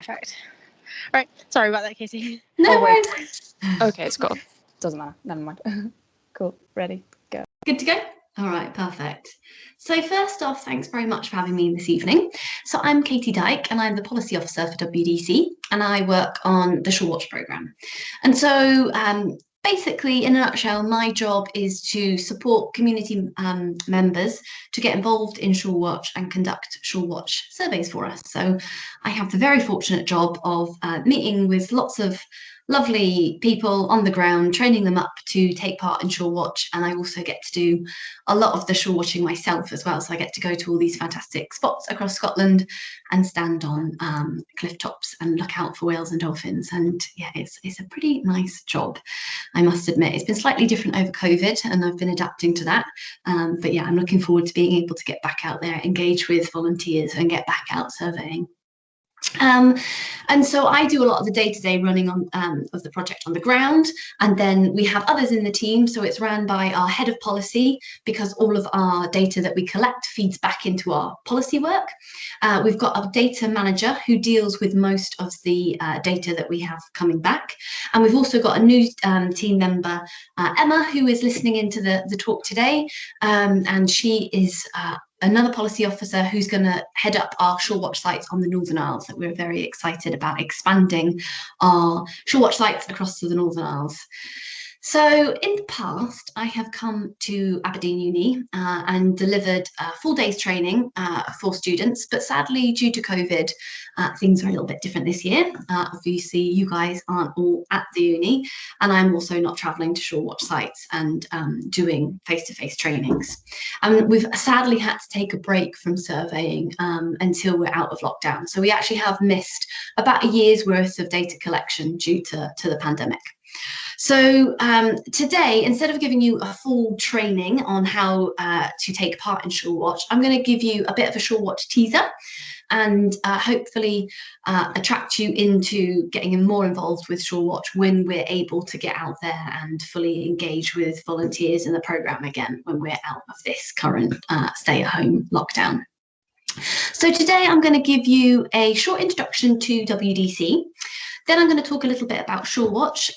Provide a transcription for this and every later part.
Perfect. All right. Sorry about that, Casey. No worries. Okay, it's cool. Doesn't matter. Never mind. Cool. Ready? Go. Good to go? All right, perfect. So first off, thanks very much for having me this evening. So I'm Katie Dyke and I'm the Policy Officer for WDC and I work on the Shawwatch programme. And so basically, in a nutshell, my job is to support community members to get involved in Shawwatch and conduct Shawwatch surveys for us. So I have the very fortunate job of meeting with lots of lovely people on the ground, training them up to take part in Shawwatch, and I also get to do a lot of the shore-watching myself as well. So I get to go to all these fantastic spots across Scotland and stand on cliff tops and look out for whales and dolphins. And yeah, it's a pretty nice job, I must admit. It's been slightly different over COVID, and I've been adapting to that. But yeah, I'm looking forward to being able to get back out there, engage with volunteers, and get back out surveying. And so I do a lot of the day-to-day running on of the project on the ground, and then we have others in the team, so it's run by our head of policy because all of our data that we collect feeds back into our policy work. We've got a data manager who deals with most of the data that we have coming back, and we've also got a new team member, Emma, who is listening into the talk today, and she is another policy officer who's going to head up our Shawwatch sites on the Northern Isles. That we're very excited about expanding our Shawwatch sites across to the Northern Isles. So in the past, I have come to Aberdeen Uni and delivered a full day's training for students, but sadly, due to COVID, things are a little bit different this year. Obviously, you guys aren't all at the uni, and I'm also not travelling to Shawwatch sites and doing face-to-face trainings. And we've sadly had to take a break from surveying until we're out of lockdown. So we actually have missed about a year's worth of data collection due to the pandemic. So today, instead of giving you a full training on how to take part in Shawwatch, I'm going to give you a bit of a Shawwatch teaser and hopefully attract you into getting more involved with Shawwatch when we're able to get out there and fully engage with volunteers in the programme again when we're out of this current stay-at-home lockdown. So today I'm going to give you a short introduction to WDC. Then I'm going to talk a little bit about Shawwatch,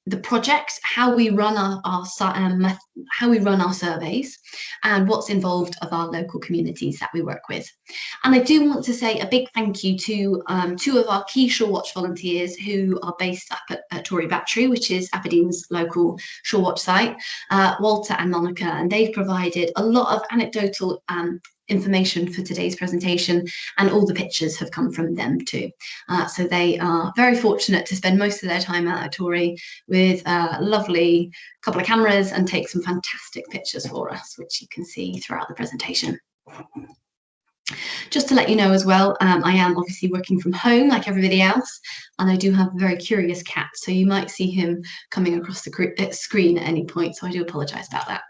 the project, how we run our surveys, and what's involved of our local communities that we work with. And I do want to say a big thank you to two of our key Shawwatch volunteers who are based up at Tory Battery, which is Aberdeen's local Shawwatch site, Walter and Monica, and they've provided a lot of anecdotal information for today's presentation, and all the pictures have come from them too. So they are very fortunate to spend most of their time out at Tory with a lovely couple of cameras and take some fantastic pictures for us, which you can see throughout the presentation. Just to let you know as well, I am obviously working from home like everybody else, and I do have a very curious cat, so you might see him coming across the screen at any point, so I do apologise about that.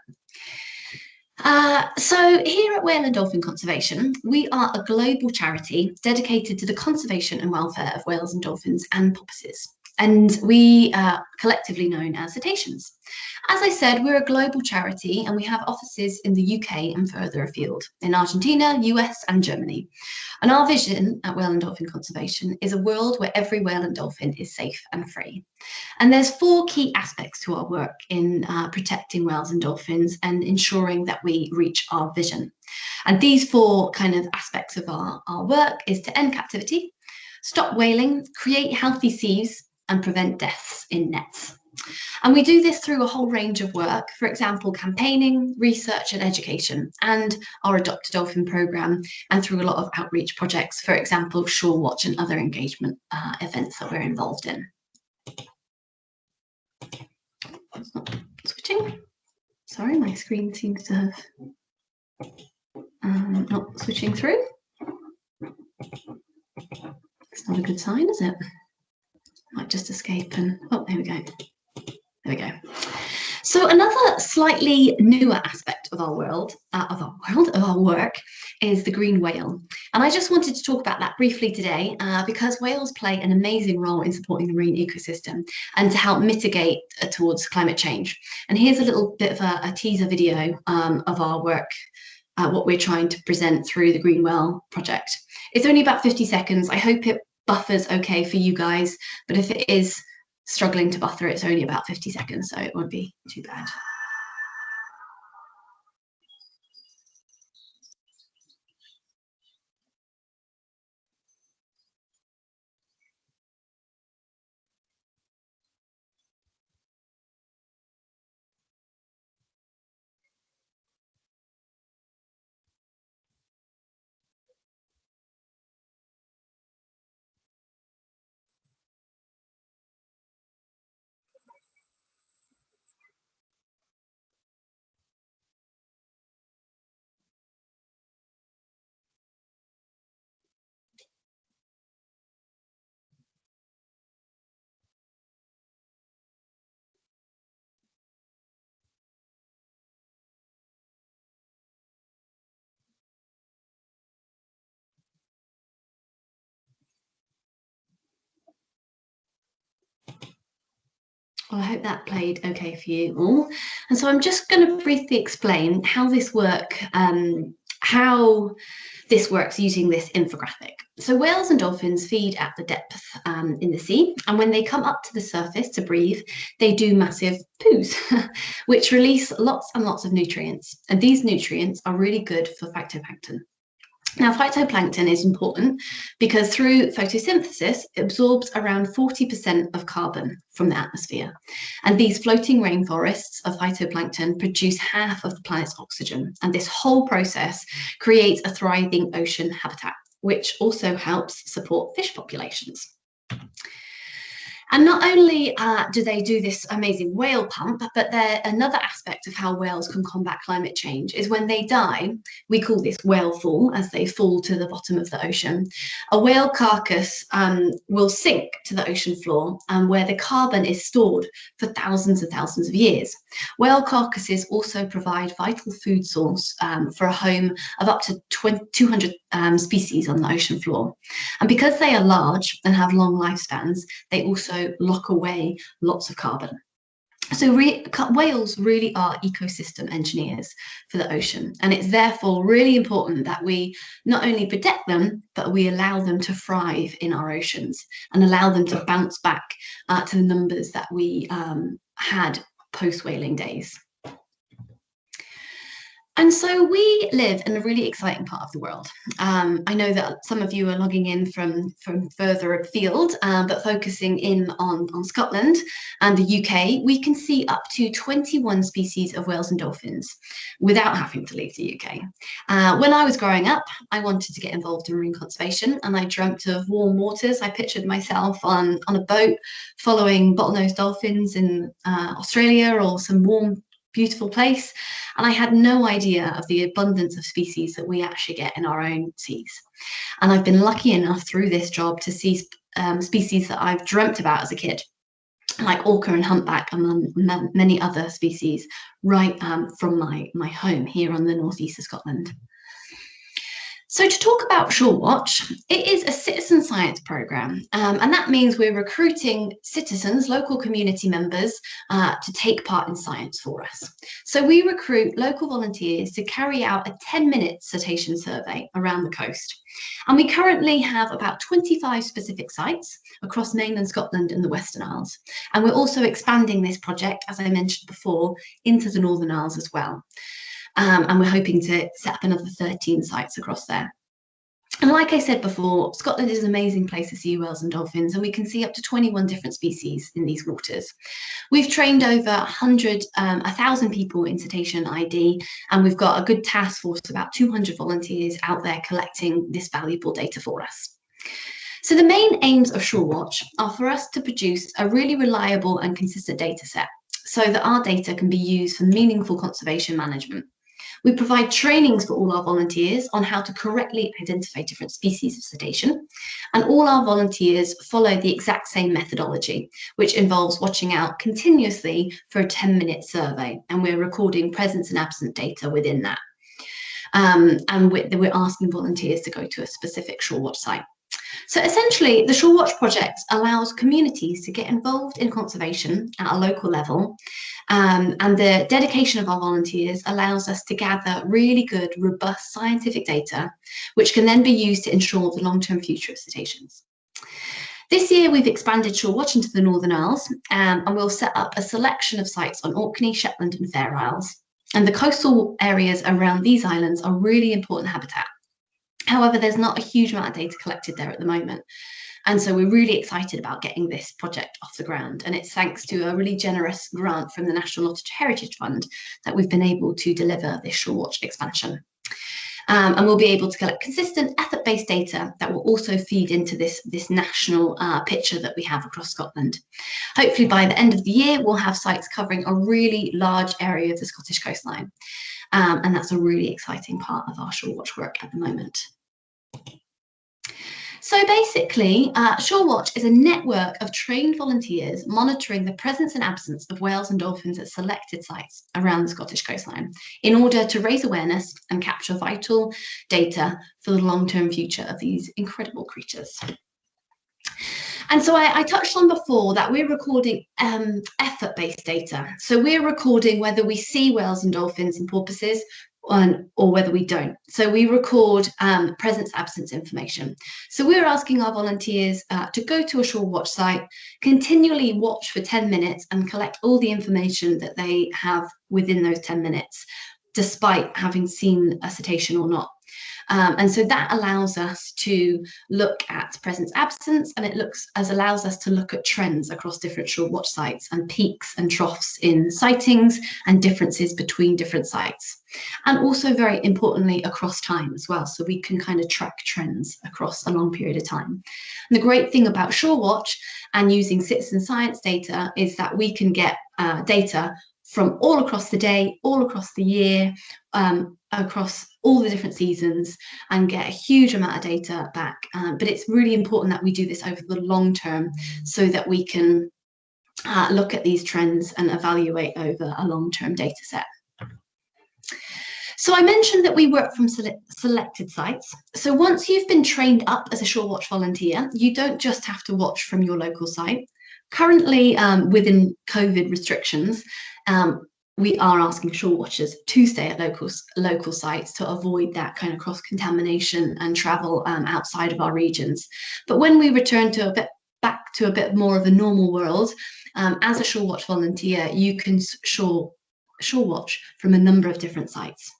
So here at Whale and Dolphin Conservation, we are a global charity dedicated to the conservation and welfare of whales and dolphins and porpoises, and we are collectively known as cetaceans. As I said, we're a global charity and we have offices in the UK and further afield, in Argentina, US and Germany. And our vision at Whale and Dolphin Conservation is a world where every whale and dolphin is safe and free. And there's four key aspects to our work in protecting whales and dolphins and ensuring that we reach our vision. And these four kind of aspects of our work is to end captivity, stop whaling, create healthy seas, and prevent deaths in nets. And we do this through a whole range of work, for example, campaigning, research and education, and our Adopt a Dolphin programme, and through a lot of outreach projects, for example, Shorewatch and other engagement events that we're involved in. It's not switching. Sorry, my screen seems to have not switching through. It's not a good sign, is it? Might just escape and, oh, there we go. There we go. So another slightly newer aspect of our world, of our work, is the green whale. And I just wanted to talk about that briefly today because whales play an amazing role in supporting the marine ecosystem and to help mitigate towards climate change. And here's a little bit of a teaser video of our work, what we're trying to present through the Green Whale project. It's only about 50 seconds. I hope it buffer's okay for you guys, but if it is struggling to buffer, it's only about 50 seconds, so it won't be too bad. Well, I hope that played okay for you all. And so I'm just going to briefly explain how this works using this infographic. So whales and dolphins feed at the depth in the sea, and when they come up to the surface to breathe, they do massive poos, which release lots and lots of nutrients. And these nutrients are really good for phytoplankton. Now, phytoplankton is important because through photosynthesis, it absorbs around 40% of carbon from the atmosphere. And these floating rainforests of phytoplankton produce half of the planet's oxygen. And this whole process creates a thriving ocean habitat, which also helps support fish populations. And not only do they do this amazing whale pump, but another aspect of how whales can combat climate change is when they die, we call this whale fall, as they fall to the bottom of the ocean. A whale carcass will sink to the ocean floor, where the carbon is stored for thousands and thousands of years. Whale carcasses also provide vital food source for a home of up to 200 species on the ocean floor. And because they are large and have long lifespans, they also lock away lots of carbon. So whales really are ecosystem engineers for the ocean, and it's therefore really important that we not only protect them, but we allow them to thrive in our oceans and allow them to bounce back to the numbers that we had post-whaling days. And so we live in a really exciting part of the world. I know that some of you are logging in from further afield, but focusing in on Scotland and the UK, we can see up to 21 species of whales and dolphins without having to leave the UK. When I was growing up, I wanted to get involved in marine conservation, and I dreamt of warm waters. I pictured myself on a boat following bottlenose dolphins in Australia, or some warm, beautiful place, and I had no idea of the abundance of species that we actually get in our own seas. And I've been lucky enough through this job to see species that I've dreamt about as a kid, like orca and humpback, among many other species, right from my home here on the northeast of Scotland. So to talk about Shawwatch, it is a citizen science program, and that means we're recruiting citizens, local community members, to take part in science for us. So we recruit local volunteers to carry out a 10-minute cetacean survey around the coast. And we currently have about 25 specific sites across mainland Scotland and the Western Isles. And we're also expanding this project, as I mentioned before, into the Northern Isles as well. And we're hoping to set up another 13 sites across there. And like I said before, Scotland is an amazing place to see whales and dolphins, and we can see up to 21 different species in these waters. We've trained over 1,000 people in cetacean ID, and we've got a good task force, about 200 volunteers out there collecting this valuable data for us. So the main aims of Surewatch are for us to produce a really reliable and consistent data set so that our data can be used for meaningful conservation management. We provide trainings for all our volunteers on how to correctly identify different species of cetacean, and all our volunteers follow the exact same methodology, which involves watching out continuously for a 10-minute survey, and we're recording present and absent data within that. And we're asking volunteers to go to a specific Shawwatch site. So essentially, the Shawwatch project allows communities to get involved in conservation at a local level, and the dedication of our volunteers allows us to gather really good, robust scientific data, which can then be used to ensure the long-term future of cetaceans. This year, we've expanded Shawwatch into the Northern Isles, and we'll set up a selection of sites on Orkney, Shetland and Fair Isles. And the coastal areas around these islands are really important habitat. However, there's not a huge amount of data collected there at the moment. And so we're really excited about getting this project off the ground. And it's thanks to a really generous grant from the National Otter Heritage Fund that we've been able to deliver this Shawwatch expansion. And we'll be able to collect consistent effort-based data that will also feed into this national picture that we have across Scotland. Hopefully by the end of the year, we'll have sites covering a really large area of the Scottish coastline. And that's a really exciting part of our Shawwatch work at the moment. So basically, Shawwatch is a network of trained volunteers monitoring the presence and absence of whales and dolphins at selected sites around the Scottish coastline in order to raise awareness and capture vital data for the long-term future of these incredible creatures. And so I touched on before that we're recording effort-based data. So we're recording whether we see whales and dolphins and porpoises or whether we don't. So we record presence absence information. So we're asking our volunteers to go to a Shawwatch site, continually watch for 10 minutes and collect all the information that they have within those 10 minutes, despite having seen a cetacean or not. And so that allows us to look at presence absence, and it allows us to look at trends across different Shawwatch sites and peaks and troughs in sightings and differences between different sites. And also very importantly across time as well, so we can kind of track trends across a long period of time. And the great thing about Shawwatch and using citizen science data is that we can get data from all across the day, all across the year, across all the different seasons, and get a huge amount of data back. But it's really important that we do this over the long term so that we can look at these trends and evaluate over a long-term data set. So I mentioned that we work from selected sites. So once you've been trained up as a Shawwatch volunteer, you don't just have to watch from your local site. Currently, within COVID restrictions, we are asking Shawwatchers to stay at local sites to avoid that kind of cross-contamination and travel outside of our regions. But when we return to back to a bit more of a normal world, as a Shawwatch volunteer, you can Shawwatch from a number of different sites.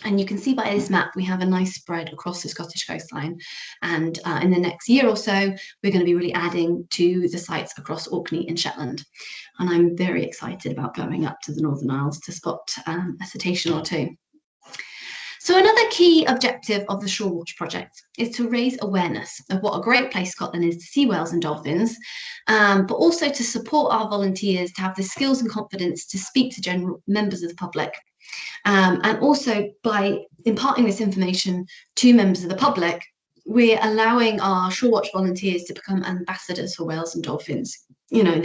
And you can see by this map, we have a nice spread across the Scottish coastline. And in the next year or so, we're going to be really adding to the sites across Orkney and Shetland. And I'm very excited about going up to the Northern Isles to spot a cetacean or two. So another key objective of the Shawwatch project is to raise awareness of what a great place Scotland is to see whales and dolphins, but also to support our volunteers to have the skills and confidence to speak to general members of the public. And also by imparting this information to members of the public, we're allowing our Shawwatch volunteers to become ambassadors for whales and dolphins. You know,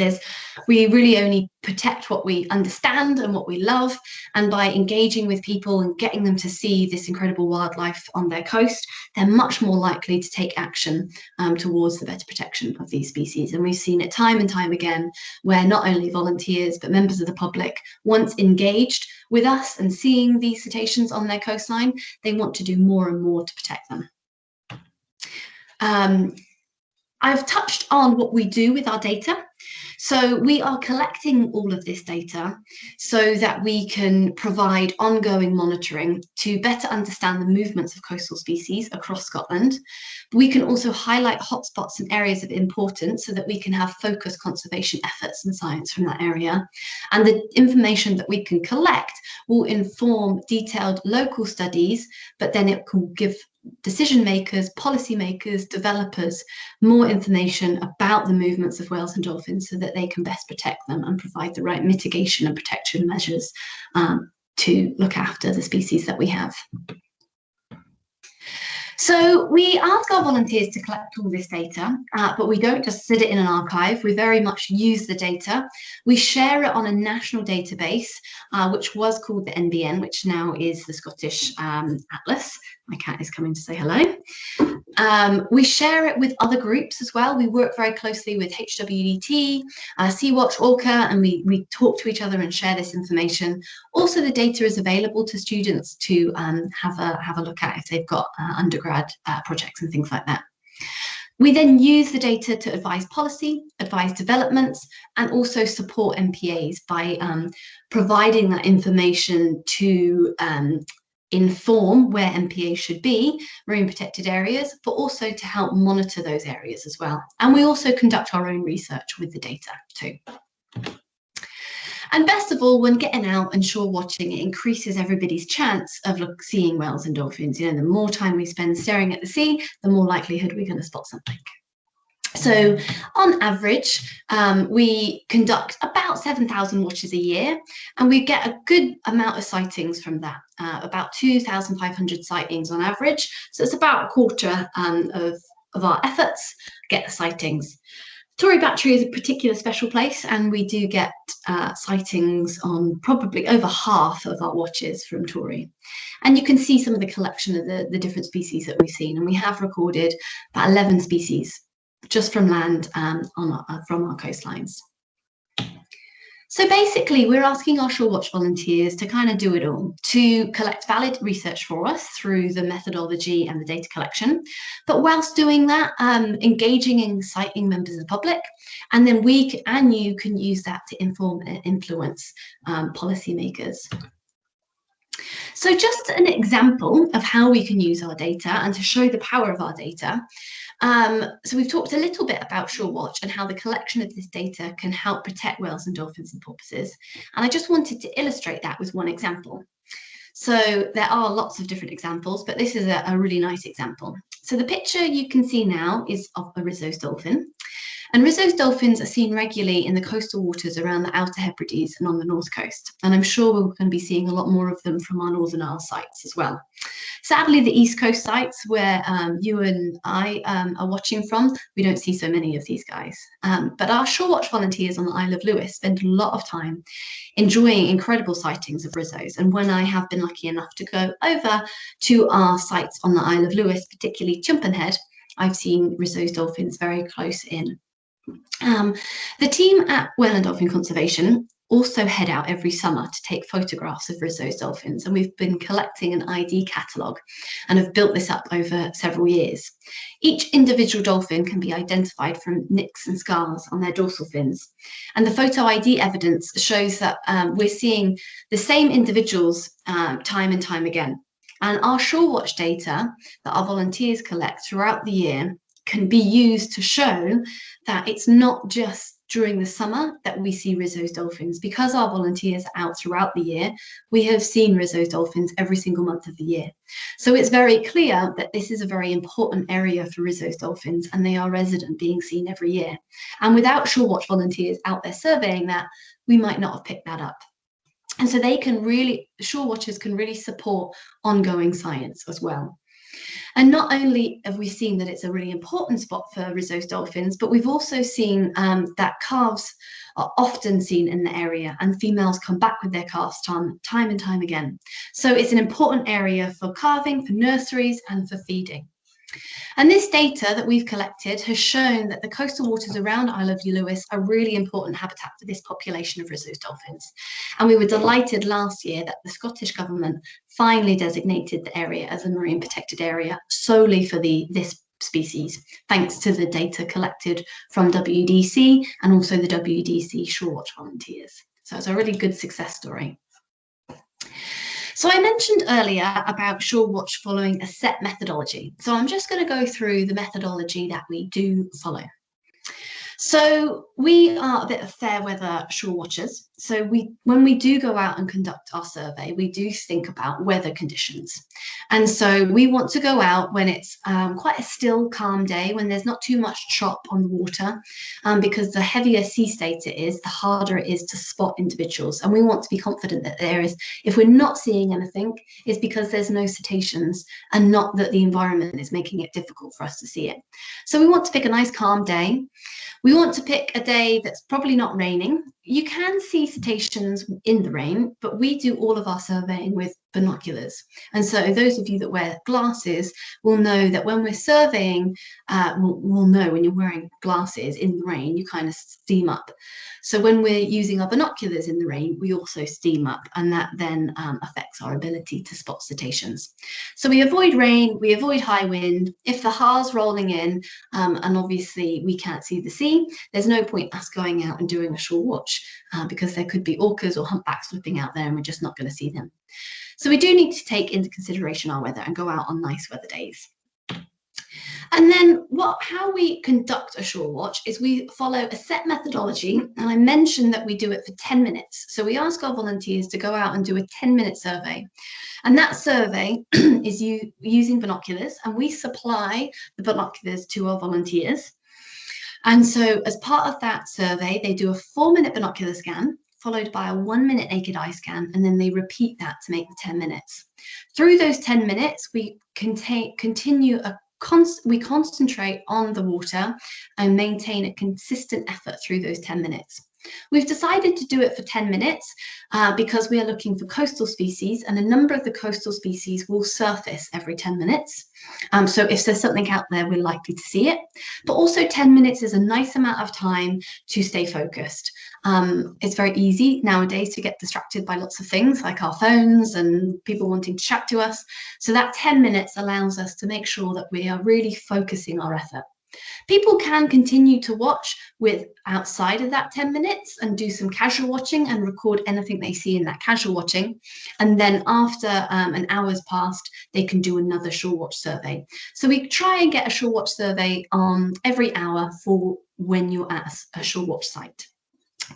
we really only protect what we understand and what we love, and by engaging with people and getting them to see this incredible wildlife on their coast, they're much more likely to take action towards the better protection of these species. And we've seen it time and time again, where not only volunteers but members of the public, once engaged with us and seeing these cetaceans on their coastline, they want to do more and more to protect them. I've touched on what we do with our data. So we are collecting all of this data so that we can provide ongoing monitoring to better understand the movements of coastal species across Scotland. We can also highlight hotspots and areas of importance so that we can have focused conservation efforts and science from that area. And the information that we can collect will inform detailed local studies, but then it can give decision makers, policy makers, developers more information about the movements of whales and dolphins so that they can best protect them and provide the right mitigation and protection measures to look after the species that we have. So we ask our volunteers to collect all this data, but we don't just sit it in an archive. We very much use the data. We share it on a national database, which was called the NBN, which now is the Scottish Atlas. My cat is coming to say hello. We share it with other groups as well. We work very closely with WDT, Surewatch, Orca, and we talk to each other and share this information. Also, the data is available to students to have a look at if they've got undergrad projects and things like that. We then use the data to advise policy, advise developments, and also support MPAs by providing that information to inform where MPAs should be, marine protected areas, but also to help monitor those areas as well. And we also conduct our own research with the data too. And best of all, when getting out and shore watching, it increases everybody's chance of seeing whales and dolphins. You know, the more time we spend staring at the sea, the more likelihood we're going to spot something. So on average, we conduct about 7,000 watches a year, and we get a good amount of sightings from that, about 2,500 sightings on average. So it's about a quarter of our efforts get the sightings. Tory Battery is a particular special place, and we do get sightings on probably over half of our watches from Tory. And you can see some of the collection of the different species that we've seen, and we have recorded about 11 species just from land from our coastlines. So basically, we're asking our Shawwatch volunteers to kind of do it all, to collect valid research for us through the methodology and the data collection, but whilst doing that, engaging and inciting members of the public, and then we and you can use that to inform and influence policymakers. So just an example of how we can use our data and to show the power of our data. So we've talked a little bit about Shawwatch and how the collection of this data can help protect whales and dolphins and porpoises. And I just wanted to illustrate that with one example. So there are lots of different examples, but this is a really nice example. So the picture you can see now is of a Risso's dolphin. And Risso's dolphins are seen regularly in the coastal waters around the Outer Hebrides and on the north coast. And I'm sure we're going to be seeing a lot more of them from our Northern Isle sites as well. Sadly, the East Coast sites where you and I are watching from, we don't see so many of these guys. But our Shawwatch volunteers on the Isle of Lewis spend a lot of time enjoying incredible sightings of Risso's. And when I have been lucky enough to go over to our sites on the Isle of Lewis, particularly Chumpenhead, I've seen Risso's dolphins very close in. The team at Whale and Dolphin Conservation also head out every summer to take photographs of Risso's dolphins, and we've been collecting an ID catalogue and have built this up over several years. Each individual dolphin can be identified from nicks and scars on their dorsal fins, and the photo ID evidence shows that we're seeing the same individuals time and time again. And our Shawwatch data that our volunteers collect throughout the year can be used to show that it's not just during the summer that we see Risso's dolphins. Because our volunteers are out throughout the year, we have seen Risso's dolphins every single month of the year. So it's very clear that this is a very important area for Risso's dolphins, and they are resident, being seen every year. And without Shawwatch volunteers out there surveying that, we might not have picked that up. And so they can really, Shawwatchers can really support ongoing science as well. And not only have we seen that it's a really important spot for Risso's dolphins, but we've also seen that calves are often seen in the area, and females come back with their calves time and time again. So it's an important area for calving, for nurseries, and for feeding. And this data that we've collected has shown that the coastal waters around Isle of Lewis are really important habitat for this population of Risso's dolphins. And we were delighted last year that the Scottish government finally designated the area as a marine protected area solely for this species, thanks to the data collected from WDC and also the WDC Shorewatch volunteers. So it's a really good success story. So I mentioned earlier about Shawwatch following a set methodology. So I'm just going to go through the methodology that we do follow. So we are a bit of fair weather shore watchers. So when we do go out and conduct our survey, we do think about weather conditions. And so we want to go out when it's quite a still, calm day, when there's not too much chop on the water, because the heavier sea state it is, the harder it is to spot individuals. And we want to be confident that there is, if we're not seeing anything, it's because there's no cetaceans and not that the environment is making it difficult for us to see it. So we want to pick a nice calm day. We want to pick a day that's probably not raining. You can see cetaceans in the rain, but we do all of our surveying with binoculars. And so those of you that wear glasses will know that when we're surveying, will know when you're wearing glasses in the rain, you kind of steam up. So when we're using our binoculars in the rain, we also steam up, and that then affects our ability to spot cetaceans. So we avoid rain, we avoid high wind. If the HAR's rolling in, and obviously we can't see the sea, there's no point us going out and doing a shore watch because there could be orcas or humpbacks flipping out there and we're just not going to see them. So we do need to take into consideration our weather and go out on nice weather days. And then how we conduct a shore watch is we follow a set methodology, and I mentioned that we do it for 10 minutes. So we ask our volunteers to go out and do a 10-minute survey. And that survey is using binoculars, and we supply the binoculars to our volunteers. And so as part of that survey, they do a 4-minute binocular scan, followed by a 1-minute naked eye scan, and then they repeat that to make the 10 minutes. Through those 10 minutes, we we concentrate on the water and maintain a consistent effort through those 10 minutes. We've decided to do it for 10 minutes because we are looking for coastal species, and a number of the coastal species will surface every 10 minutes. So if there's something out there, we're likely to see it. But also 10 minutes is a nice amount of time to stay focused. It's very easy nowadays to get distracted by lots of things like our phones and people wanting to chat to us. So that 10 minutes allows us to make sure that we are really focusing our effort. People can continue to watch with outside of that 10 minutes and do some casual watching and record anything they see in that casual watching. And then after an hour's passed, they can do another shore watch survey. So we try and get a shore watch survey on every hour for when you're at a shore watch site.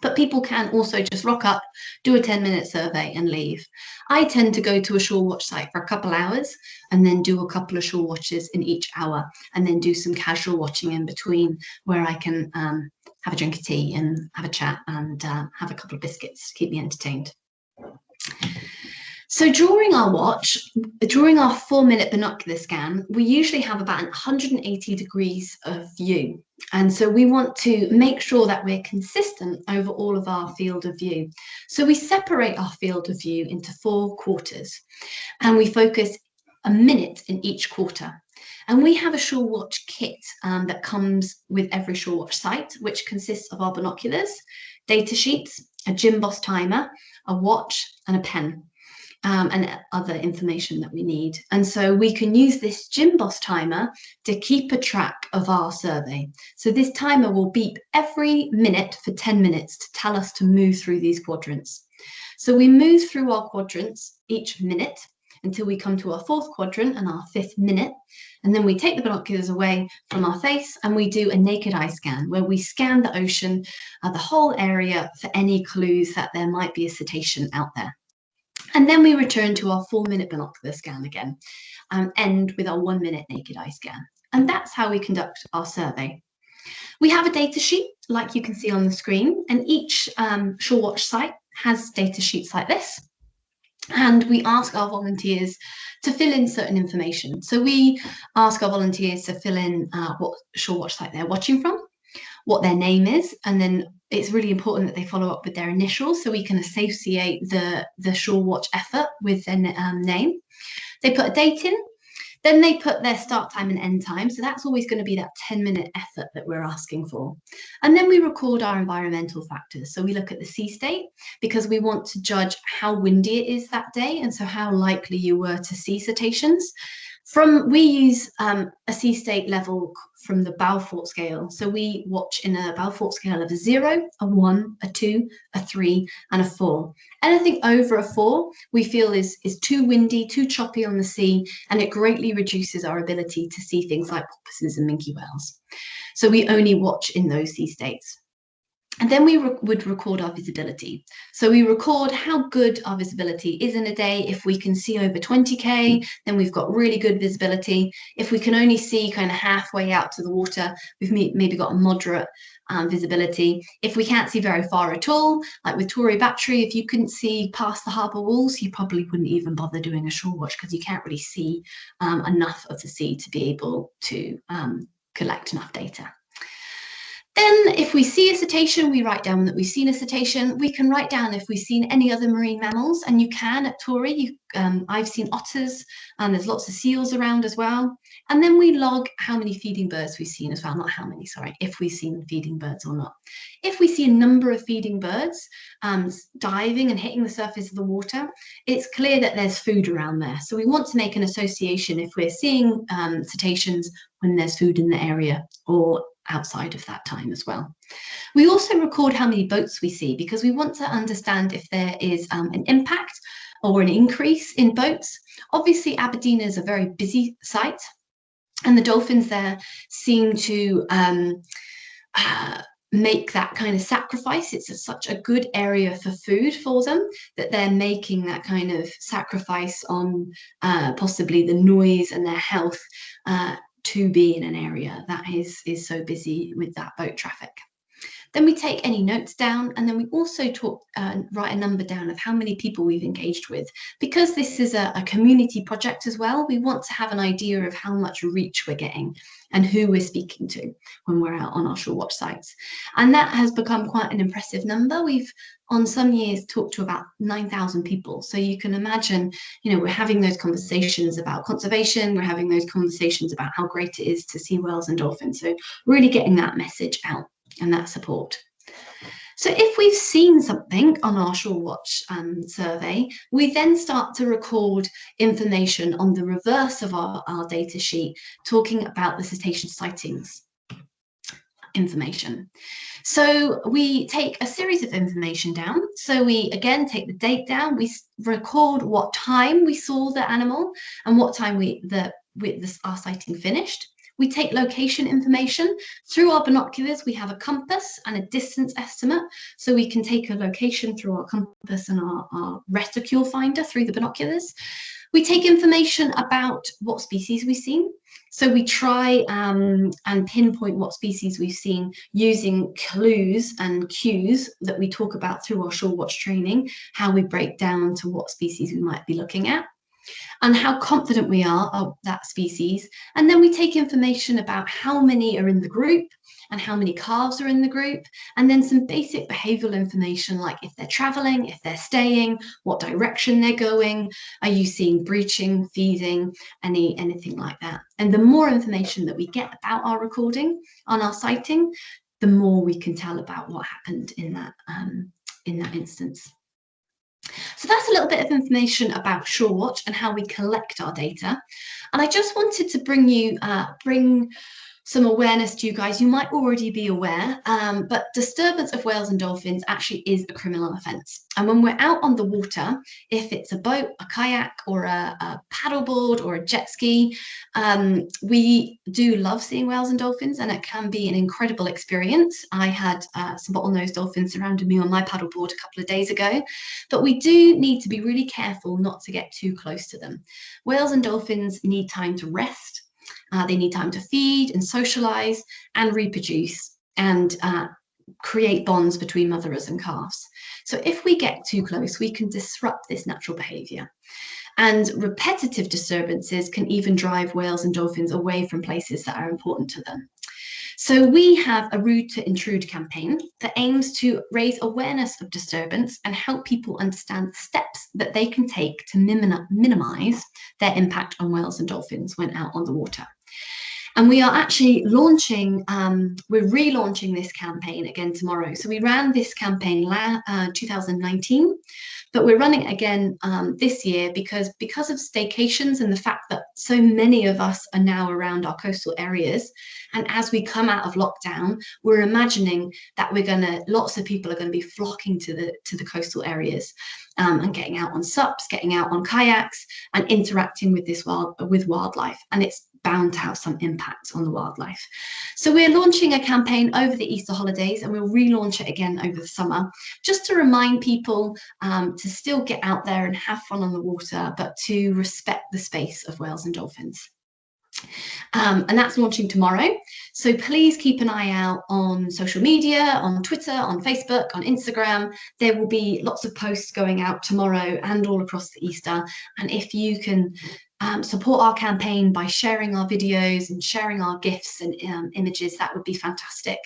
But people can also just rock up, do a 10-minute survey and leave. I tend to go to a shore watch site for a couple hours and then do a couple of shore watches in each hour, and then do some casual watching in between where I can have a drink of tea and have a chat and have a couple of biscuits to keep me entertained. So during our watch, during our 4-minute binocular scan, we usually have about 180 degrees of view. And so we want to make sure that we're consistent over all of our field of view. So we separate our field of view into 4 quarters, and we focus a minute in each quarter. And we have a shore watch kit that comes with every shore watch site, which consists of our binoculars, data sheets, a Gymboss timer, a watch, and a pen. And other information that we need. And so we can use this Gymboss timer to keep a track of our survey. So this timer will beep every minute for 10 minutes to tell us to move through these quadrants. So we move through our quadrants each minute until we come to our 4th quadrant and our 5th minute. And then we take the binoculars away from our face and we do a naked eye scan where we scan the ocean, the whole area, for any clues that there might be a cetacean out there. And then we return to our 4-minute binocular scan again and end with our 1-minute naked eye scan. And that's how we conduct our survey. We have a data sheet like you can see on the screen, and each shore watch site has data sheets like this. And we ask our volunteers to fill in certain information. So we ask our volunteers to fill in what shore watch site they're watching from, what their name is, and then it's really important that they follow up with their initials so we can associate the shore watch effort with their name. They put a date in, then they put their start time and end time. So that's always going to be that 10-minute effort that we're asking for. And then we record our environmental factors. So we look at the sea state because we want to judge how windy it is that day, and so how likely you were to see cetaceans. We use a sea state level from the Balfour scale. So we watch in a Balfour scale of a 0, a 1, a 2, a 3, and a 4. Anything over a 4 we feel is too windy, too choppy on the sea, and it greatly reduces our ability to see things like porpoises and minke whales. So we only watch in those sea states. And then we would record our visibility. So we record how good our visibility is in a day. If we can see over 20K, then we've got really good visibility. If we can only see kind of halfway out to the water, we've maybe got a moderate visibility. If we can't see very far at all, like with Tory Battery, if you couldn't see past the harbour walls, you probably wouldn't even bother doing a shore watch because you can't really see enough of the sea to be able to collect enough data. Then if we see a cetacean, we write down that we've seen a cetacean. We can write down if we've seen any other marine mammals, and you can at Tory. I've seen otters, and there's lots of seals around as well. And then we log how many feeding birds we've seen as well, not how many, sorry, if we've seen feeding birds or not. If we see a number of feeding birds diving and hitting the surface of the water, it's clear that there's food around there. So we want to make an association if we're seeing cetaceans when there's food in the area or outside of that time as well. We also record how many boats we see because we want to understand if there is an impact or an increase in boats. Obviously, Aberdeen is a very busy site, and the dolphins there seem to make that kind of sacrifice. It's such a good area for food for them that they're making that kind of sacrifice on possibly the noise and their health to be in an area that is so busy with that boat traffic. Then we take any notes down, and then we also write a number down of how many people we've engaged with. Because this is a community project as well, we want to have an idea of how much reach we're getting and who we're speaking to when we're out on our Shawwatch sites. And that has become quite an impressive number. We've on some years talked to about 9,000 people. So you can imagine, you know, we're having those conversations about conservation, we're having those conversations about how great it is to see whales and dolphins. So really getting that message out and that support. So if we've seen something on our Shawwatch survey, we then start to record information on the reverse of our data sheet, talking about the cetacean sightings information. So we take a series of information down. So we again take the date down, we record what time we saw the animal and what time our sighting finished. We take location information. Through our binoculars, we have a compass and a distance estimate. So we can take a location through our compass and our reticule finder through the binoculars. We take information about what species we've seen. So we try and pinpoint what species we've seen using clues and cues that we talk about through our Shawwatch training, how we break down to what species we might be looking at, and how confident we are of that species. And then we take information about how many are in the group and how many calves are in the group, and then some basic behavioural information like if they're travelling, if they're staying, what direction they're going, are you seeing breaching, feeding, anything like that. And the more information that we get about our recording on our sighting, the more we can tell about what happened in that instance. So that's a little bit of information about Shawwatch and how we collect our data. And I just wanted to bring some awareness to you guys. You might already be aware, but disturbance of whales and dolphins actually is a criminal offence. And when we're out on the water, if it's a boat, a kayak, or a paddleboard or a jet ski, we do love seeing whales and dolphins, and it can be an incredible experience. I had some bottlenose dolphins surrounding me on my paddleboard a couple of days ago, but we do need to be really careful not to get too close to them. Whales and dolphins need time to rest. They need time to feed and socialize and reproduce and create bonds between mothers and calves. So if we get too close, we can disrupt this natural behavior. And repetitive disturbances can even drive whales and dolphins away from places that are important to them. So we have a Rude to Intrude campaign that aims to raise awareness of disturbance and help people understand the steps that they can take to minimize their impact on whales and dolphins when out on the water. And we are actually launching, we're relaunching this campaign again tomorrow. So we ran this campaign 2019, but we're running it again this year because of staycations and the fact that so many of us are now around our coastal areas. And as we come out of lockdown, we're imagining that lots of people are going to be flocking to the coastal areas and getting out on SUPs, getting out on kayaks and interacting with wildlife. And it's bound to have some impact on the wildlife. So we're launching a campaign over the Easter holidays, and we'll relaunch it again over the summer, just to remind people to still get out there and have fun on the water, but to respect the space of whales and dolphins. And that's launching tomorrow. So please keep an eye out on social media, on Twitter, on Facebook, on Instagram. There will be lots of posts going out tomorrow and all across the Easter. And if you can support our campaign by sharing our videos and sharing our GIFs and images, that would be fantastic.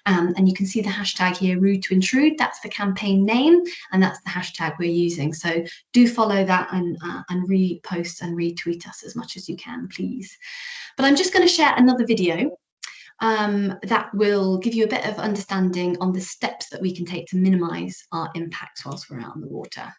And you can see the hashtag here, Rude to Intrude. That's the campaign name, and that's the hashtag we're using. So do follow that and repost and retweet us as much as you can, please. But I'm just going to share another video that will give you a bit of understanding on the steps that we can take to minimise our impacts whilst we're out on the water.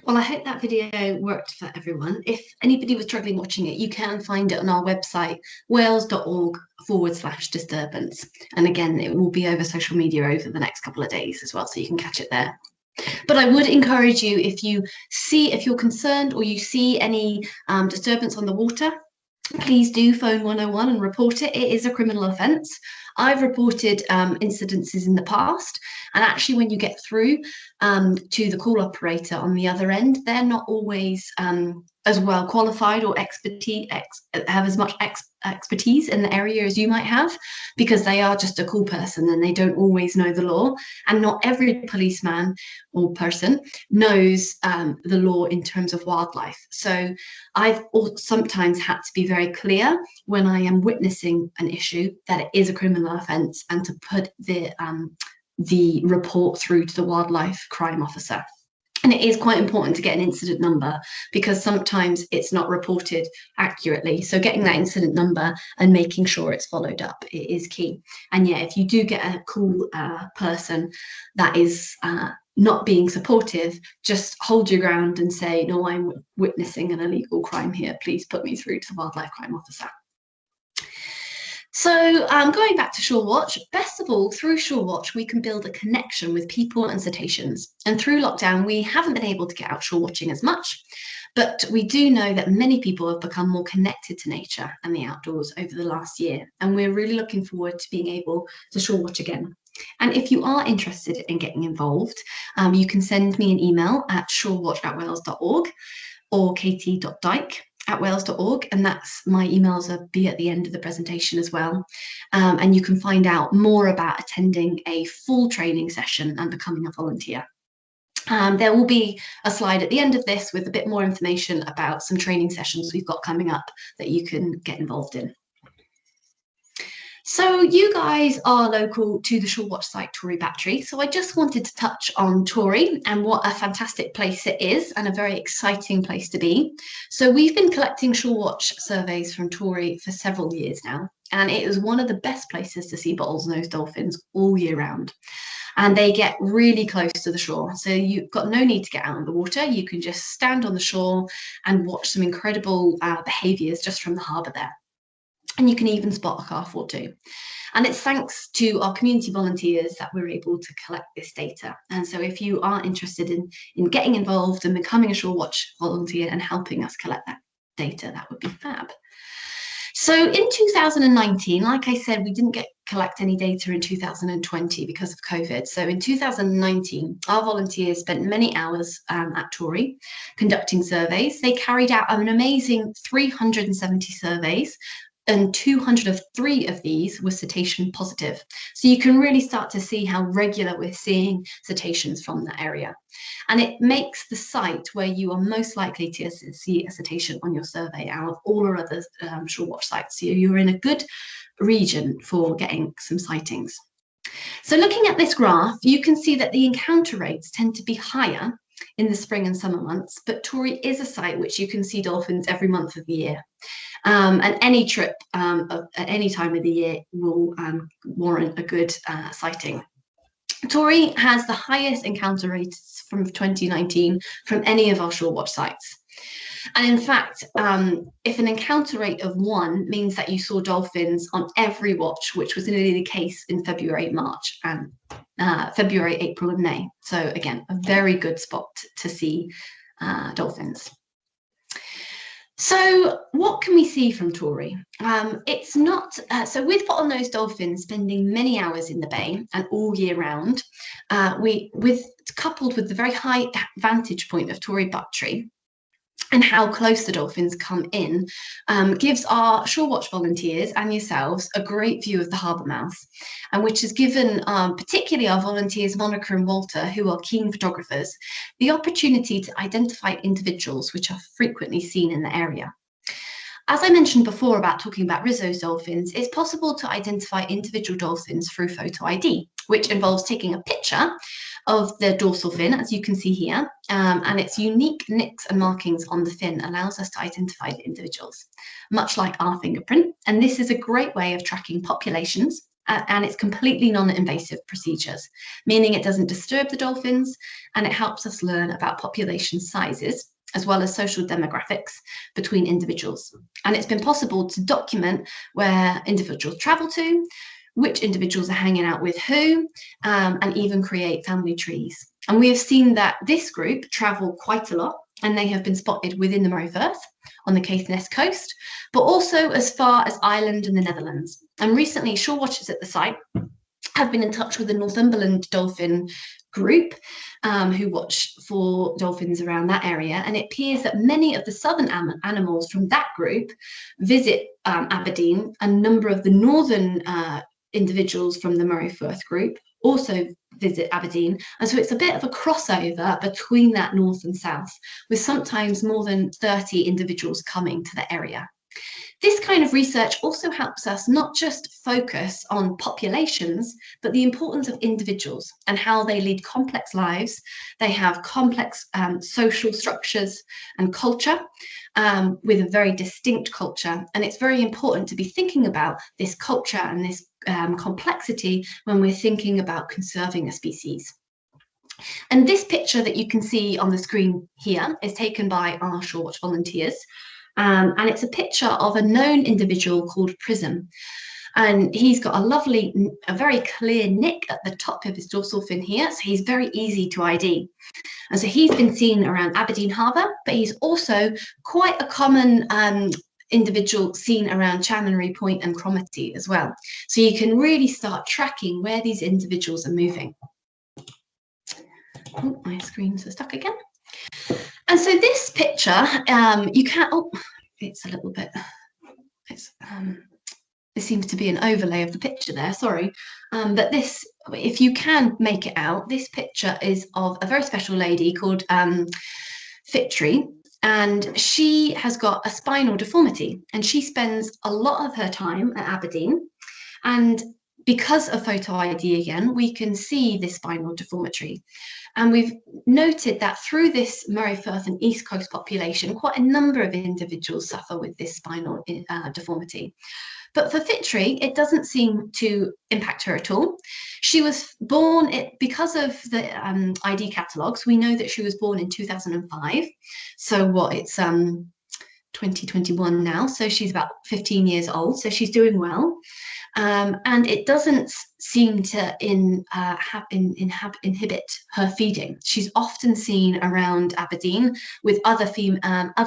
Well, I hope that video worked for everyone. If anybody was struggling watching it, you can find it on our website, wales.org/disturbance. And again, it will be over social media over the next couple of days as well, so you can catch it there. But I would encourage you, if you're concerned or you see any disturbance on the water, please do phone 101 and report it. It is a criminal offence. I've reported incidences in the past, and actually when you get through to the call operator on the other end, they're not always as well qualified or have as much expertise in the area as you might have, because they are just a call person and they don't always know the law, and not every policeman or person knows the law in terms of wildlife. So I've sometimes had to be very clear when I am witnessing an issue that it is a criminal offence, and to put the the report through to the wildlife crime officer. And it is quite important to get an incident number because sometimes it's not reported accurately. So getting that incident number and making sure it's followed up is key. And yeah, if you do get a call person that is not being supportive, just hold your ground and say, no, I'm witnessing an illegal crime here. Please put me through to the wildlife crime officer. So going back to Shawwatch, best of all, through Shawwatch, we can build a connection with people and cetaceans. And through lockdown, we haven't been able to get out shorewatching as much, but we do know that many people have become more connected to nature and the outdoors over the last year. And we're really looking forward to being able to shorewatch again. And if you are interested in getting involved, you can send me an email at shorewatch@wales.org or katie.dyke@wales.org, and that's my emails will be at the end of the presentation as well. And you can find out more about attending a full training session and becoming a volunteer. There will be a slide at the end of this with a bit more information about some training sessions we've got coming up that you can get involved in. So you guys are local to the Shawwatch site, Tory Battery. So I just wanted to touch on Tory and what a fantastic place it is and a very exciting place to be. So we've been collecting Shawwatch surveys from Tory for several years now, and it is one of the best places to see bottlenose dolphins all year round. And they get really close to the shore. So you've got no need to get out on the water. You can just stand on the shore and watch some incredible behaviours just from the harbour there. And you can even spot a calf or two. And it's thanks to our community volunteers that we're able to collect this data. And so if you are interested in getting involved and becoming a Shawwatch volunteer and helping us collect that data, that would be fab. So in 2019, like I said, we didn't collect any data in 2020 because of COVID. So in 2019, our volunteers spent many hours at Tory conducting surveys. They carried out an amazing 370 surveys, and 203 of these were cetacean positive. So you can really start to see how regular we're seeing cetaceans from that area. And it makes the site where you are most likely to see a cetacean on your survey out of all our other Shawwatch sites. So you're in a good region for getting some sightings. So looking at this graph, you can see that the encounter rates tend to be higher in the spring and summer months, but Tory is a site which you can see dolphins every month of the year. And any trip at any time of the year will warrant a good sighting. Tory has the highest encounter rates from 2019 from any of our Shawwatch sites. And in fact, if an encounter rate of 1 means that you saw dolphins on every watch, which was nearly the case in February, March, and February, April, and May. So again, a very good spot to see dolphins. So what can we see from Tory? It's not, so with bottlenose dolphins spending many hours in the bay and all year round, coupled with the very high vantage point of Tory Battery and how close the dolphins come in, gives our Shawwatch volunteers and yourselves a great view of the harbour mouth, and which has given particularly our volunteers Monica and Walter, who are keen photographers, the opportunity to identify individuals which are frequently seen in the area. As I mentioned before about talking about Rizzo's dolphins, it's possible to identify individual dolphins through photo ID, which involves taking a picture of the dorsal fin, as you can see here, and its unique nicks and markings on the fin allows us to identify the individuals, much like our fingerprint. And this is a great way of tracking populations, and it's completely non-invasive procedures, meaning it doesn't disturb the dolphins, and it helps us learn about population sizes, as well as social demographics between individuals. And it's been possible to document where individuals travel to, which individuals are hanging out with who, and even create family trees. And we have seen that this group travel quite a lot, and they have been spotted within the Moray Firth on the Caithness coast, but also as far as Ireland and the Netherlands. And recently, Shawwatchers at the site have been in touch with the Northumberland dolphin group who watch for dolphins around that area, and it appears that many of the southern animals from that group visit Aberdeen. A number of the northern individuals from the Moray Firth group also visit Aberdeen, and so it's a bit of a crossover between that north and south, with sometimes more than 30 individuals coming to the area. This kind of research also helps us not just focus on populations, but the importance of individuals and how they lead complex lives. They have complex social structures and culture with a very distinct culture. And it's very important to be thinking about this culture and this complexity when we're thinking about conserving a species. And this picture that you can see on the screen here is taken by our Shawwatch volunteers. And it's a picture of a known individual called Prism. And he's got a very clear nick at the top of his dorsal fin here, so he's very easy to ID. And so he's been seen around Aberdeen Harbour, but he's also quite a common individual seen around Chanonry Point and Cromarty as well. So you can really start tracking where these individuals are moving. Oh, my screens are stuck again. And so this picture, you can, oh, it's a little bit, there seems to be an overlay of the picture there, sorry. But this, if you can make it out, this picture is of a very special lady called Fitri, and she has got a spinal deformity, and she spends a lot of her time at Aberdeen. And because of photo ID again, we can see this spinal deformity. And we've noted that through this Moray Firth and East Coast population, quite a number of individuals suffer with this spinal deformity. But for Fitri, it doesn't seem to impact her at all. She was born, because of the ID catalogues, we know that she was born in 2005. So what, it's 2021 now, so she's about 15 years old, so she's doing well. And it doesn't seem to inhibit her feeding. She's often seen around Aberdeen with other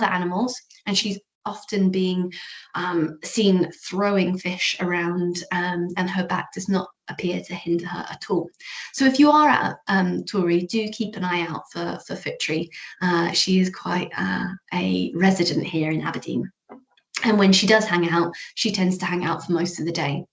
animals, and she's often being seen throwing fish around, and her back does not appear to hinder her at all. So if you are at Tory, do keep an eye out for Fitri. She is quite a resident here in Aberdeen. And when she does hang out, she tends to hang out for most of the day.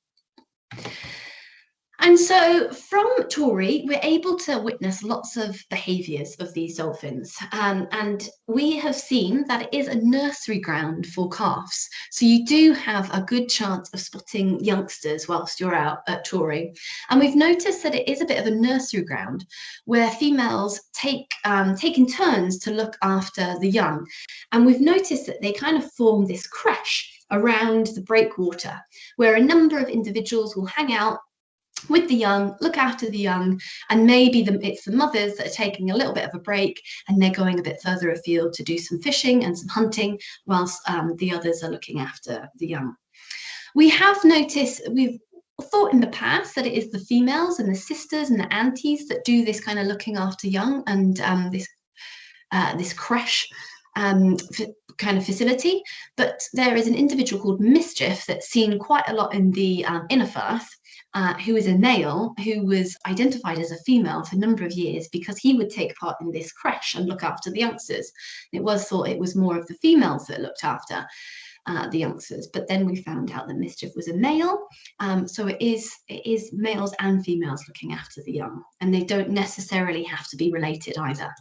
And so from Tory, we're able to witness lots of behaviours of these dolphins. And we have seen that it is a nursery ground for calves. So you do have a good chance of spotting youngsters whilst you're out at Tory. And we've noticed that it is a bit of a nursery ground where females take in turns to look after the young. And we've noticed that they kind of form this creche around the breakwater, where a number of individuals will hang out with the young, look after the young, and maybe it's the mothers that are taking a little bit of a break and they're going a bit further afield to do some fishing and some hunting, whilst the others are looking after the young. We have noticed, we've thought in the past that it is the females and the sisters and the aunties that do this kind of looking after young and this creche kind of facility, but there is an individual called Mischief that's seen quite a lot in the Inner Firth, who is a male who was identified as a female for a number of years because he would take part in this creche and look after the youngsters. It was thought it was more of the females that looked after the youngsters, but then we found out that Mischief was a male, so it is males and females looking after the young, and they don't necessarily have to be related either.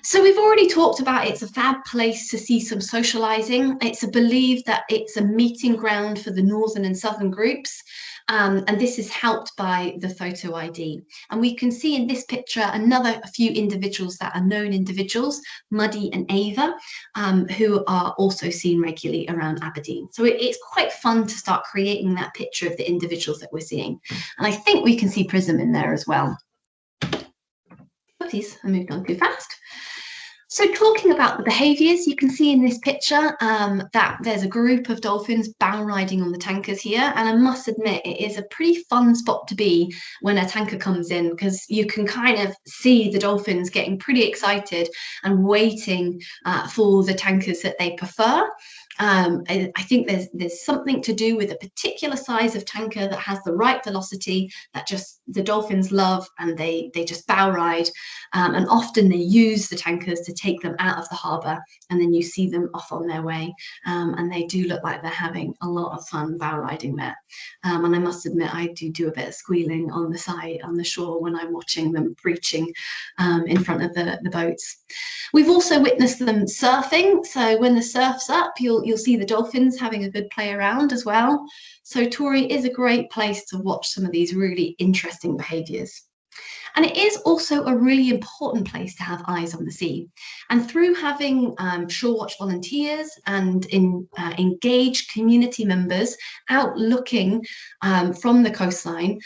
So we've already talked about it's a fab place to see some socialising. It's believed that it's a meeting ground for the northern and southern groups, and this is helped by the photo ID. And we can see in this picture a few individuals that are known individuals, Muddy and Ava, who are also seen regularly around Aberdeen. So it's quite fun to start creating that picture of the individuals that we're seeing. And I think we can see Prism in there as well. Oopsies, I moved on too fast. So talking about the behaviours, you can see in this picture that there's a group of dolphins bow riding on the tankers here. And I must admit, it is a pretty fun spot to be when a tanker comes in, because you can kind of see the dolphins getting pretty excited and waiting for the tankers that they prefer. I think there's something to do with a particular size of tanker that has the right velocity that just the dolphins love, and they just bow ride, and often they use the tankers to take them out of the harbour, and then you see them off on their way, and they do look like they're having a lot of fun bow riding there. And I must admit, I do a bit of squealing on the side, on the shore, when I'm watching them breaching in front of the boats. We've also witnessed them surfing. So when the surf's up, you'll see the dolphins having a good play around as well. So Tory is a great place to watch some of these really interesting behaviours. And it is also a really important place to have eyes on the sea. And through having Shawwatch volunteers and engaged community members out looking from the coastline,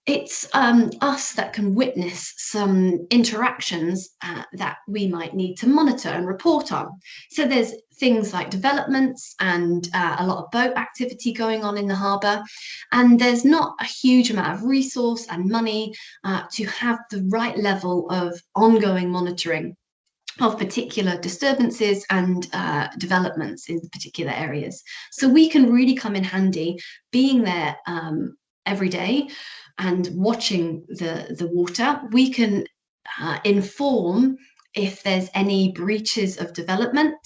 it's us that can witness some interactions that we might need to monitor and report on. So there's things like developments and a lot of boat activity going on in the harbour, and there's not a huge amount of resource and money to have the right level of ongoing monitoring of particular disturbances and developments in particular areas. So we can really come in handy being there every day and watching the water. We can inform if there's any breaches of development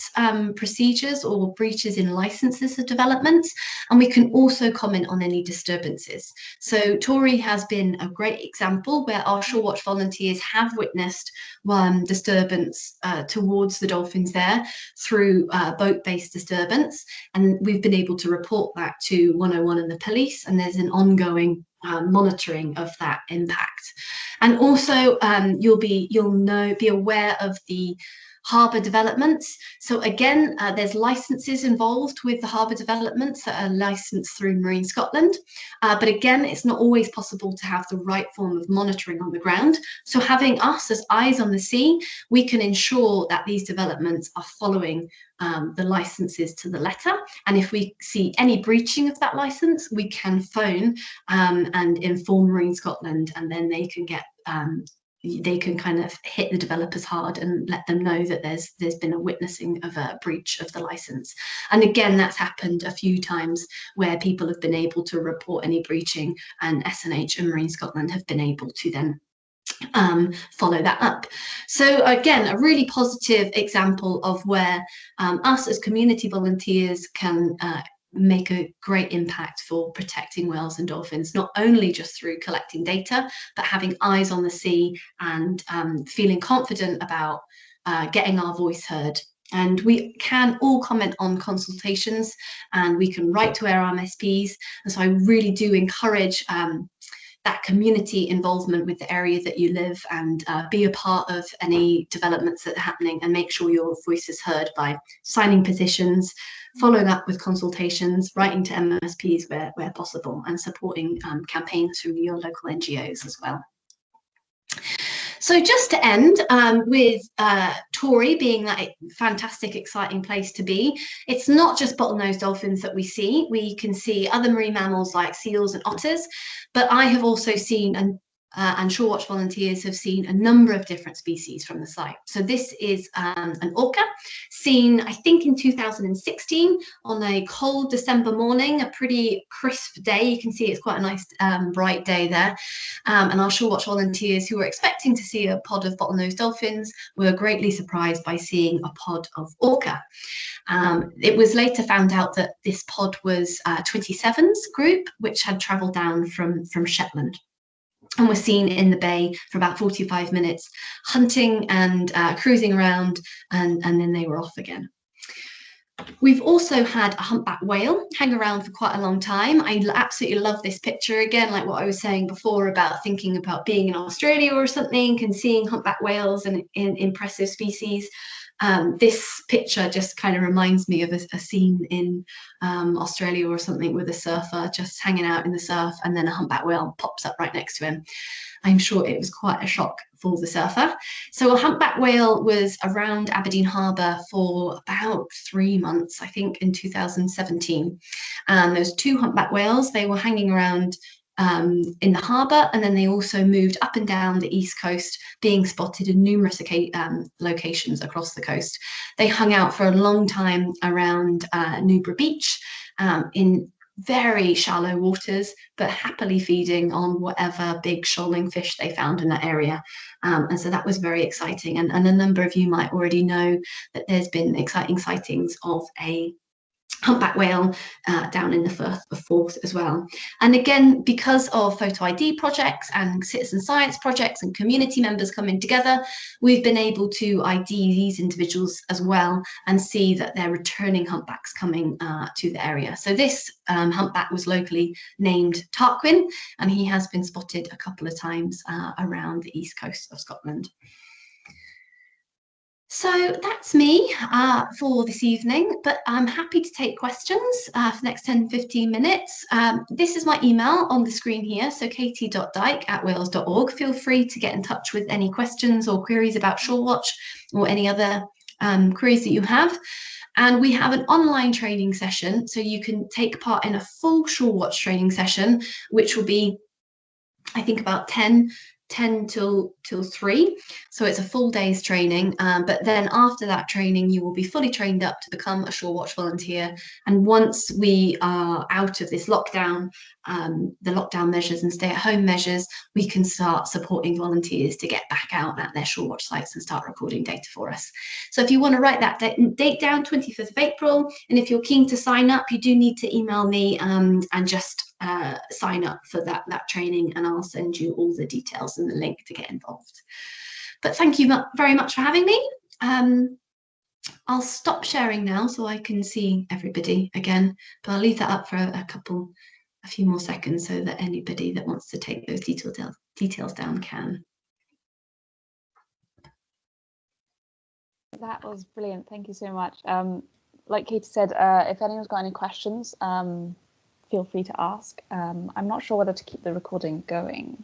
procedures or breaches in licenses of development, and we can also comment on any disturbances. So Tory has been a great example where our Shawwatch volunteers have witnessed disturbance towards the dolphins there through boat-based disturbance, and we've been able to report that to 101 and the police, and there's an ongoing monitoring of that impact. And also you'll be aware of the harbour developments. So again, there's licenses involved with the harbour developments that are licensed through Marine Scotland. But again, it's not always possible to have the right form of monitoring on the ground. So having us as eyes on the sea, we can ensure that these developments are following the licenses to the letter. And if we see any breaching of that license, we can phone and inform Marine Scotland, and then they can get they can kind of hit the developers hard and let them know that there's been a witnessing of a breach of the license. And again, that's happened a few times where people have been able to report any breaching, and SNH and Marine Scotland have been able to then follow that up. So again, a really positive example of where us as community volunteers can make a great impact for protecting whales and dolphins, not only just through collecting data, but having eyes on the sea and feeling confident about getting our voice heard. And we can all comment on consultations, and we can write to our MSPs. And so I really do encourage that community involvement with the area that you live, and be a part of any developments that are happening, and make sure your voice is heard by signing petitions, following up with consultations, writing to MSPs where possible, and supporting campaigns from your local NGOs as well. So just to end with Tory being that fantastic, exciting place to be, it's not just bottlenose dolphins that we see. We can see other marine mammals like seals and otters, but I have also seen, and Shawwatch volunteers have seen, a number of different species from the site. So this is an orca seen, I think, in 2016 on a cold December morning, a pretty crisp day. You can see it's quite a nice bright day there. And our Shawwatch volunteers, who were expecting to see a pod of bottlenose dolphins, were greatly surprised by seeing a pod of orca. It was later found out that this pod was 27's group, which had travelled down from Shetland, and were seen in the bay for about 45 minutes, hunting and cruising around, and then they were off again. We've also had a humpback whale hang around for quite a long time. I absolutely love this picture. Again, like what I was saying before about thinking about being in Australia or something and seeing humpback whales and impressive species. This picture just kind of reminds me of a scene in Australia or something, with a surfer just hanging out in the surf, and then a humpback whale pops up right next to him. I'm sure it was quite a shock for the surfer. So a humpback whale was around Aberdeen Harbour for about 3 months, I think, in 2017. And those two humpback whales, they were hanging around in the harbour, and then they also moved up and down the east coast, being spotted in numerous locations across the coast. They hung out for a long time around Newborough Beach in very shallow waters, but happily feeding on whatever big shoaling fish they found in that area. And so that was very exciting. And a number of you might already know that there's been exciting sightings of a humpback whale down in the Firth of Forth as well. And again, because of photo ID projects and citizen science projects and community members coming together, we've been able to ID these individuals as well and see that they're returning humpbacks coming to the area. So this humpback was locally named Tarquin, and he has been spotted a couple of times around the east coast of Scotland. So that's me for this evening, but I'm happy to take questions for the next 10-15 minutes. This is my email on the screen here, so katie.dyke@wales.org. Feel free to get in touch with any questions or queries about Shawwatch or any other queries that you have. And we have an online training session, so you can take part in a full Shawwatch training session, which will be, I think, about 10 till 3, so it's a full day's training, but then after that training you will be fully trained up to become a Shawwatch volunteer. And once we are out of this lockdown, the lockdown measures and stay-at-home measures, we can start supporting volunteers to get back out at their Shawwatch sites and start recording data for us. So if you want to write that date down, 25th of April, and if you're keen to sign up, you do need to email me and just sign up for that training, and I'll send you all the details and the link to get involved. But thank you very much for having me. I'll stop sharing now so I can see everybody again, but I'll leave that up for a few more seconds so that anybody that wants to take those details down can. That was brilliant. Thank you so much. Like Katie said, if anyone's got any questions, feel free to ask. I'm not sure whether to keep the recording going.